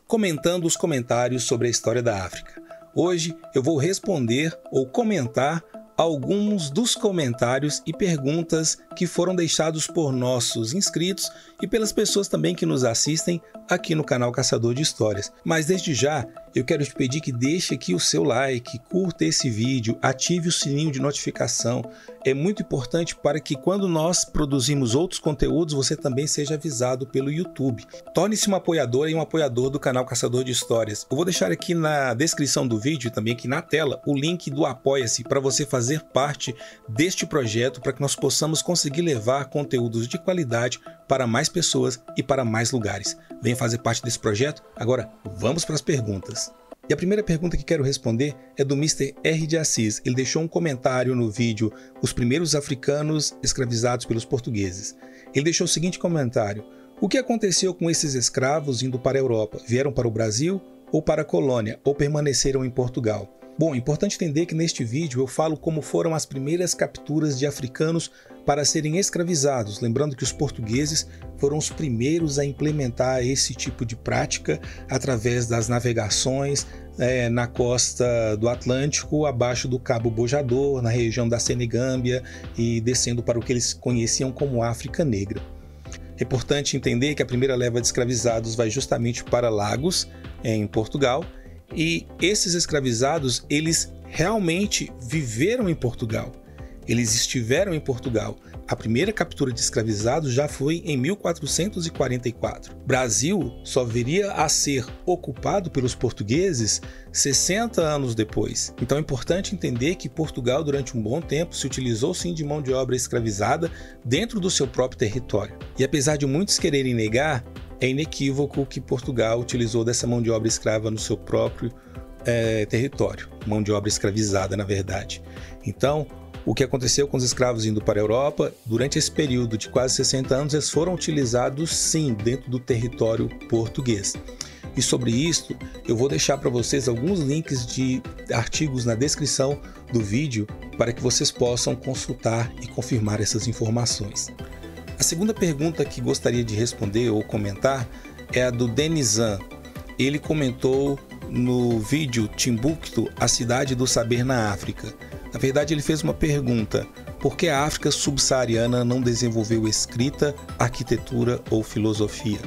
comentando os comentários sobre a história da África. Hoje eu vou responder ou comentar alguns dos comentários e perguntas que foram deixados por nossos inscritos e pelas pessoas também que nos assistem aqui no canal Caçador de Histórias. Mas desde já, eu quero te pedir que deixe aqui o seu like, curta esse vídeo, ative o sininho de notificação. É muito importante para que quando nós produzimos outros conteúdos, você também seja avisado pelo YouTube. Torne-se uma apoiadora e um apoiador do canal Caçador de Histórias. Eu vou deixar aqui na descrição do vídeo e também aqui na tela o link do Apoia-se para você fazer parte deste projeto, para que nós possamos conseguir levar conteúdos de qualidade para mais pessoas e para mais lugares. Venha fazer parte desse projeto. Agora, vamos para as perguntas. E a primeira pergunta que quero responder é do Mr. R. de Assis. Ele deixou um comentário no vídeo Os Primeiros Africanos Escravizados pelos Portugueses. Ele deixou o seguinte comentário: o que aconteceu com esses escravos indo para a Europa? Vieram para o Brasil ou para a colônia, ou permaneceram em Portugal? Bom, é importante entender que neste vídeo eu falo como foram as primeiras capturas de africanos para serem escravizados, lembrando que os portugueses foram os primeiros a implementar esse tipo de prática através das navegações na costa do Atlântico, abaixo do Cabo Bojador, na região da Senegâmbia e descendo para o que eles conheciam como África Negra. É importante entender que a primeira leva de escravizados vai justamente para Lagos, em Portugal, e esses escravizados, eles realmente viveram em Portugal. Eles estiveram em Portugal. A primeira captura de escravizados já foi em 1444. Brasil só viria a ser ocupado pelos portugueses 60 anos depois. Então é importante entender que Portugal, durante um bom tempo, se utilizou sim de mão de obra escravizada dentro do seu próprio território. E apesar de muitos quererem negar, é inequívoco que Portugal utilizou dessa mão de obra escrava no seu próprio território. Mão de obra escravizada, na verdade. Então, o que aconteceu com os escravos indo para a Europa, durante esse período de quase 60 anos, eles foram utilizados sim dentro do território português. E sobre isso, eu vou deixar para vocês alguns links de artigos na descrição do vídeo para que vocês possam consultar e confirmar essas informações. A segunda pergunta que gostaria de responder ou comentar é a do Denizan. Ele comentou no vídeo Timbuktu, a cidade do saber na África. Na verdade, ele fez uma pergunta: por que a África subsaariana não desenvolveu escrita, arquitetura ou filosofia?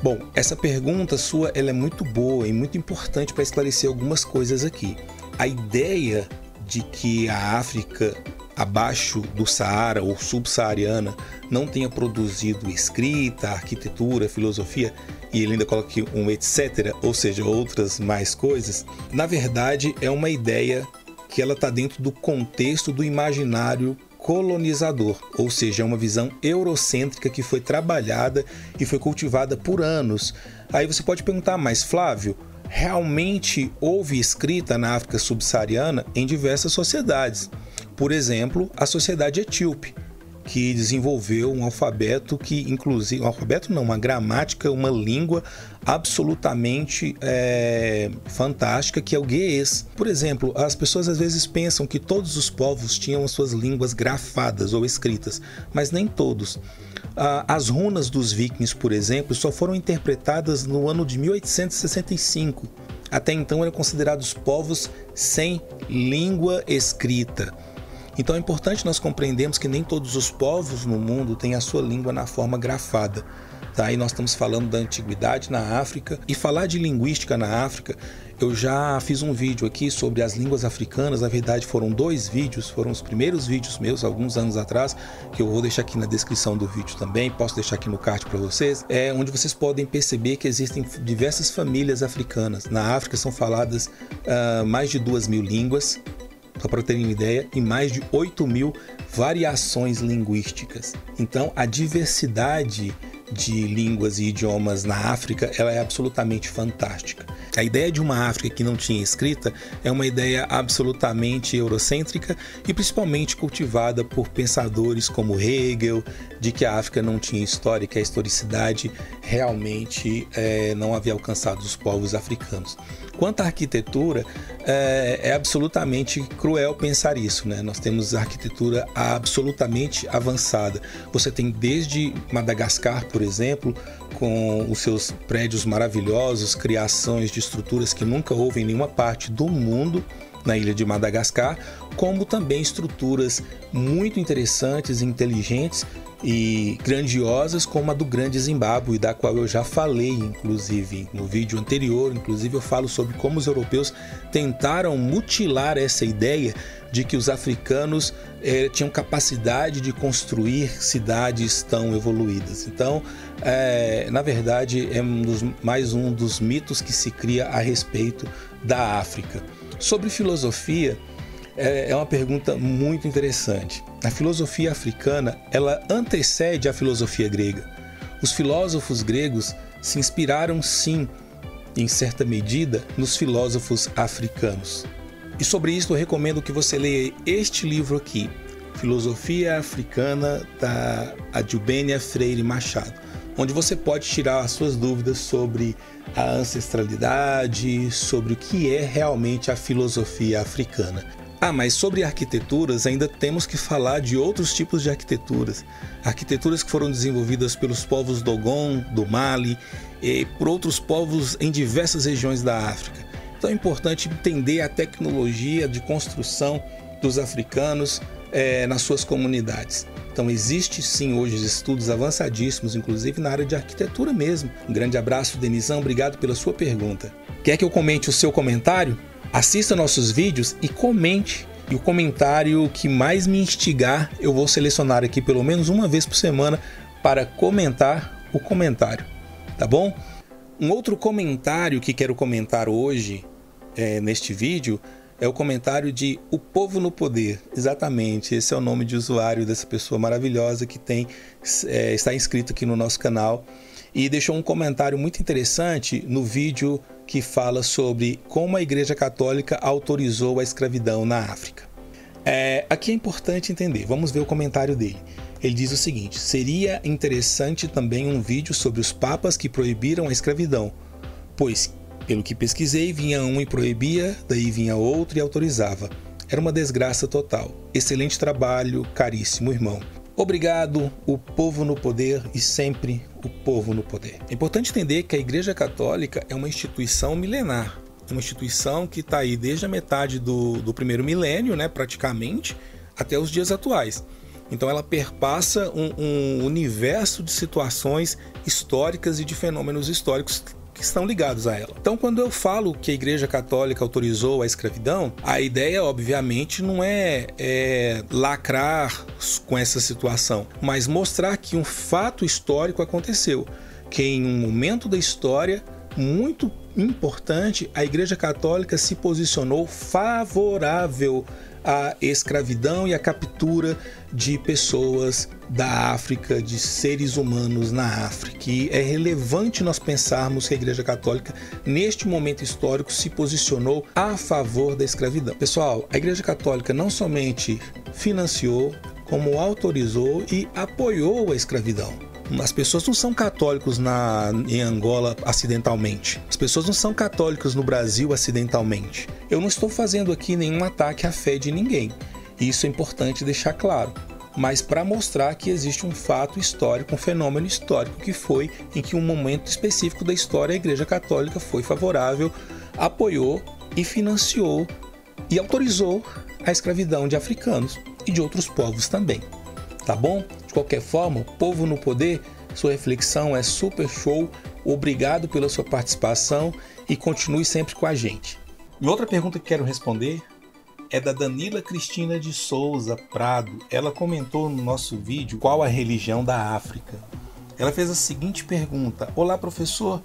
Bom, essa pergunta sua ela é muito boa e muito importante para esclarecer algumas coisas aqui. A ideia de que a África abaixo do Saara ou subsaariana não tenha produzido escrita, arquitetura, filosofia, e ele ainda coloca aqui um etc, ou seja, outras mais coisas, na verdade é uma ideia que ela está dentro do contexto do imaginário colonizador, ou seja, é uma visão eurocêntrica que foi trabalhada e foi cultivada por anos. Aí você pode perguntar, mas Flávio, realmente houve escrita na África subsaariana em diversas sociedades? Por exemplo, a sociedade etíope, que desenvolveu um alfabeto que, inclusive, um alfabeto não, uma gramática, uma língua absolutamente fantástica, que é o ge'ez. Por exemplo, as pessoas às vezes pensam que todos os povos tinham as suas línguas grafadas ou escritas, mas nem todos. As runas dos vikings, por exemplo, só foram interpretadas no ano de 1865. Até então eram considerados povos sem língua escrita. Então é importante nós compreendermos que nem todos os povos no mundo têm a sua língua na forma grafada. Tá? E nós estamos falando da antiguidade na África. E falar de linguística na África, eu já fiz um vídeo aqui sobre as línguas africanas. Na verdade foram 2 vídeos, foram os primeiros vídeos meus, alguns anos atrás, que eu vou deixar aqui na descrição do vídeo também, posso deixar aqui no card para vocês, onde vocês podem perceber que existem diversas famílias africanas. Na África são faladas mais de 2.000 línguas, só para terem uma ideia, e mais de 8.000 variações linguísticas. Então, a diversidade de línguas e idiomas na África, ela é absolutamente fantástica. A ideia de uma África que não tinha escrita é uma ideia absolutamente eurocêntrica e principalmente cultivada por pensadores como Hegel, de que a África não tinha história, que a historicidade realmente não havia alcançado os povos africanos. Quanto à arquitetura, é absolutamente cruel pensar isso, né? Nós temos arquitetura absolutamente avançada. Você tem desde Madagascar, por por exemplo, com os seus prédios maravilhosos, criações de estruturas que nunca houve em nenhuma parte do mundo, na ilha de Madagascar, como também estruturas muito interessantes, inteligentes e grandiosas, como a do Grande Zimbábue, da qual eu já falei, inclusive, no vídeo anterior. Inclusive eu falo sobre como os europeus tentaram mutilar essa ideia de que os africanos tinham capacidade de construir cidades tão evoluídas. Então, na verdade, é mais um dos mitos que se cria a respeito da África. Sobre filosofia, é uma pergunta muito interessante. A filosofia africana, ela antecede a filosofia grega. Os filósofos gregos se inspiraram, sim, em certa medida, nos filósofos africanos. E sobre isso eu recomendo que você leia este livro aqui, Filosofia Africana, da Adjumenia Freire Machado, onde você pode tirar as suas dúvidas sobre a ancestralidade, sobre o que é realmente a filosofia africana. Mas sobre arquiteturas, ainda temos que falar de outros tipos de arquiteturas. Arquiteturas que foram desenvolvidas pelos povos Dogon, do Mali, e por outros povos em diversas regiões da África. Então é importante entender a tecnologia de construção dos africanos nas suas comunidades. Então existe sim hoje estudos avançadíssimos, inclusive na área de arquitetura mesmo. Um grande abraço, Denizão, obrigado pela sua pergunta. Quer que eu comente o seu comentário? Assista nossos vídeos e comente. E o comentário que mais me instigar, eu vou selecionar aqui pelo menos uma vez por semana para comentar o comentário, tá bom? Um outro comentário que quero comentar hoje neste vídeo é o comentário de O Povo no Poder. Exatamente, esse é o nome de usuário dessa pessoa maravilhosa que está inscrito aqui no nosso canal e deixou um comentário muito interessante no vídeo que fala sobre como a Igreja Católica autorizou a escravidão na África. Aqui é importante entender, vamos ver o comentário dele. Ele diz o seguinte: seria interessante também um vídeo sobre os papas que proibiram a escravidão, pois, pelo que pesquisei, vinha um e proibia, daí vinha outro e autorizava. Era uma desgraça total. Excelente trabalho, caríssimo irmão. Obrigado, o povo no poder e sempre o povo no poder. É importante entender que a Igreja Católica é uma instituição milenar. É uma instituição que está aí desde a metade do primeiro milênio, praticamente, até os dias atuais. Então ela perpassa um universo de situações históricas e de fenômenos históricos que estão ligados a ela. Então, quando eu falo que a Igreja Católica autorizou a escravidão, a ideia, obviamente, não é lacrar com essa situação, mas mostrar que um fato histórico aconteceu, que em um momento da história muito importante, a Igreja Católica se posicionou favorável à escravidão e à captura de pessoas da África, de seres humanos na África. E é relevante nós pensarmos que a Igreja Católica, neste momento histórico, se posicionou a favor da escravidão. Pessoal, a Igreja Católica não somente financiou, como autorizou e apoiou a escravidão. As pessoas não são católicos em Angola acidentalmente. As pessoas não são católicos no Brasil acidentalmente. Eu não estou fazendo aqui nenhum ataque à fé de ninguém. Isso é importante deixar claro. Mas para mostrar que existe um fato histórico, um fenômeno histórico que foi em que um momento específico da história a Igreja Católica foi favorável, apoiou e financiou e autorizou a escravidão de africanos e de outros povos também. Tá bom? De qualquer forma, Povo no Poder, sua reflexão é super show. Obrigado pela sua participação e continue sempre com a gente. E outra pergunta que quero responder é da Danila Cristina de Souza Prado. Ela comentou no nosso vídeo qual a religião da África. Ela fez a seguinte pergunta: olá professor,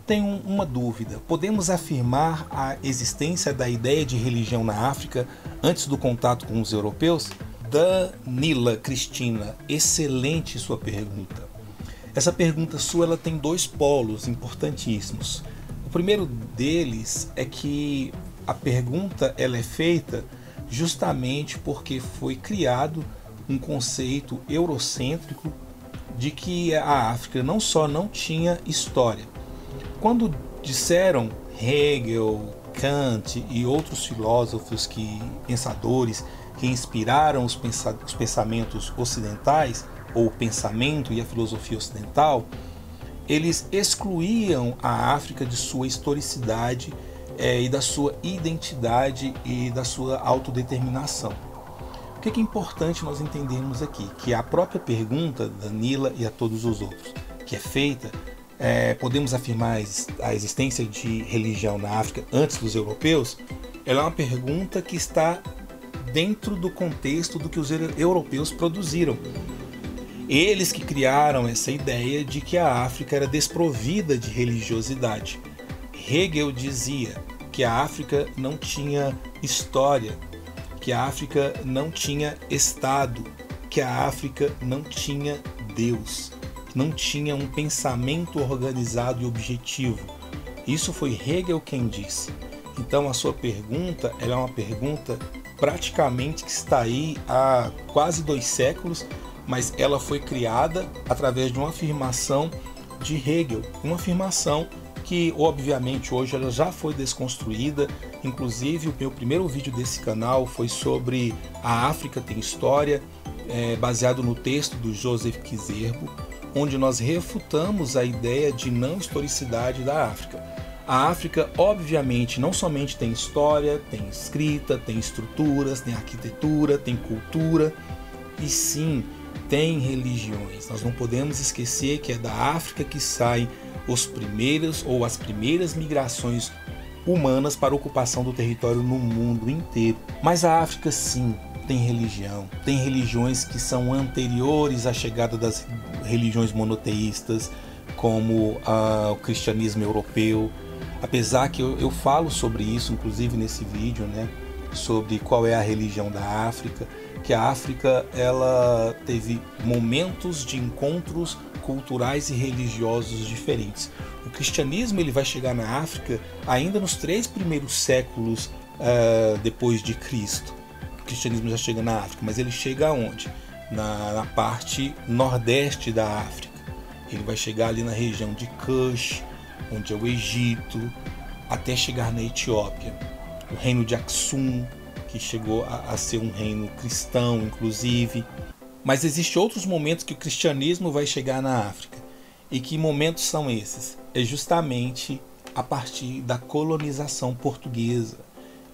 tenho uma dúvida. Podemos afirmar a existência da ideia de religião na África antes do contato com os europeus? Danila Cristina, excelente sua pergunta. Essa pergunta sua ela tem dois polos importantíssimos. O primeiro deles é que a pergunta ela é feita justamente porque foi criado um conceito eurocêntrico de que a África não só não tinha história. Quando disseram Hegel, Kant e outros filósofos pensadores que inspiraram os pensamentos ocidentais, ou o pensamento e a filosofia ocidental, eles excluíam a África de sua historicidade e da sua identidade e da sua autodeterminação. O que é importante nós entendermos aqui? Que a própria pergunta, Danila e a todos os outros, que é feita, podemos afirmar a existência de religião na África antes dos europeus, ela é uma pergunta que está dentro do contexto do que os europeus produziram. Eles que criaram essa ideia de que a África era desprovida de religiosidade. Hegel dizia que a África não tinha história, que a África não tinha Estado, que a África não tinha Deus, não tinha um pensamento organizado e objetivo. Isso foi Hegel quem disse. Então a sua pergunta, ela é uma pergunta praticamente que está aí há quase 2 séculos, mas ela foi criada através de uma afirmação de Hegel, uma afirmação que obviamente hoje ela já foi desconstruída. Inclusive o meu primeiro vídeo desse canal foi sobre a África tem história, baseado no texto do Joseph Kizerbo, onde nós refutamos a ideia de não historicidade da África. A África obviamente não somente tem história, tem escrita, tem estruturas, tem arquitetura, tem cultura, e sim, tem religiões. Nós não podemos esquecer que é da África que saem as primeiras migrações humanas para a ocupação do território no mundo inteiro. Mas a África sim tem religião, tem religiões que são anteriores à chegada das religiões monoteístas, como o cristianismo europeu. Apesar que eu falo sobre isso, inclusive nesse vídeo, sobre qual é a religião da África, que a África ela teve momentos de encontros culturais e religiosos diferentes. O cristianismo ele vai chegar na África ainda nos 3 primeiros séculos depois de Cristo. O cristianismo já chega na África, mas ele chega aonde? Na parte nordeste da África. Ele vai chegar ali na região de Kush, onde é o Egito, até chegar na Etiópia. O reino de Aksum, que chegou a ser um reino cristão, inclusive. Mas existem outros momentos que o cristianismo vai chegar na África. E que momentos são esses? É justamente a partir da colonização portuguesa.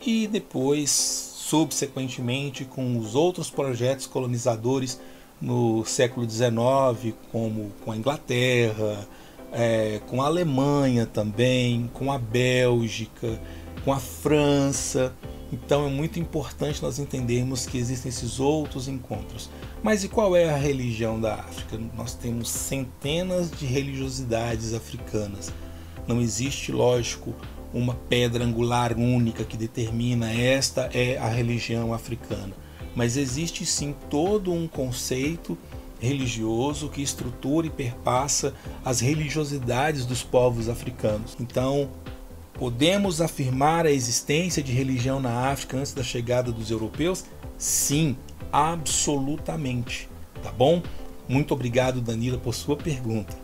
E depois, subsequentemente, com os outros projetos colonizadores no século XIX, como com a Inglaterra, com a Alemanha também, com a Bélgica, com a França. Então é muito importante nós entendermos que existem esses outros encontros. Mas e qual é a religião da África? Nós temos centenas de religiosidades africanas. Não existe, lógico, uma pedra angular única que determina esta é a religião africana. Mas existe sim todo um conceito religioso que estrutura e perpassa as religiosidades dos povos africanos. Então, podemos afirmar a existência de religião na África antes da chegada dos europeus? Sim, absolutamente. Tá bom? Muito obrigado, Danila, por sua pergunta.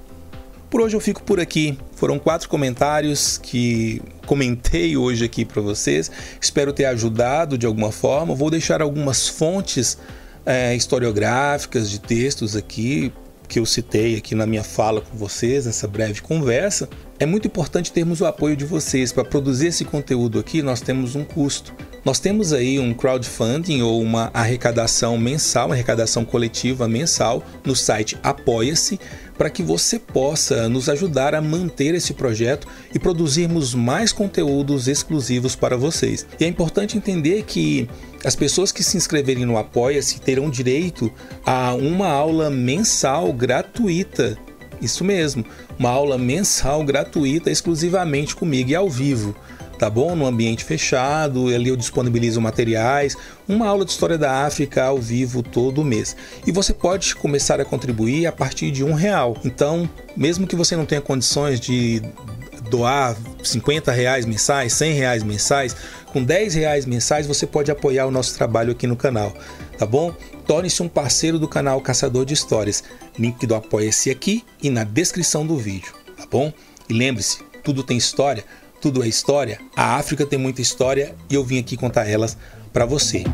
Por hoje eu fico por aqui. Foram 4 comentários que comentei hoje aqui para vocês. Espero ter ajudado de alguma forma. Vou deixar algumas fontes historiográficas de textos aqui que eu citei aqui na minha fala com vocês, nessa breve conversa. É muito importante termos o apoio de vocês. Para produzir esse conteúdo aqui, nós temos um custo. Nós temos aí um crowdfunding ou uma arrecadação mensal, uma arrecadação coletiva mensal no site Apoia-se, para que você possa nos ajudar a manter esse projeto e produzirmos mais conteúdos exclusivos para vocês. E é importante entender que as pessoas que se inscreverem no Apoia-se terão direito a uma aula mensal gratuita. Isso mesmo, uma aula mensal gratuita exclusivamente comigo e ao vivo. Tá bom? No ambiente fechado, ali eu disponibilizo materiais, uma aula de História da África ao vivo todo mês. E você pode começar a contribuir a partir de R$1. Então, mesmo que você não tenha condições de doar R$50 mensais, R$100 mensais, com R$10 mensais você pode apoiar o nosso trabalho aqui no canal, tá bom? Torne-se um parceiro do canal Caçador de Histórias. Link do Apoia-se aqui e na descrição do vídeo, tá bom? E lembre-se, tudo tem história. Tudo é história, a África tem muita história e eu vim aqui contar elas para você.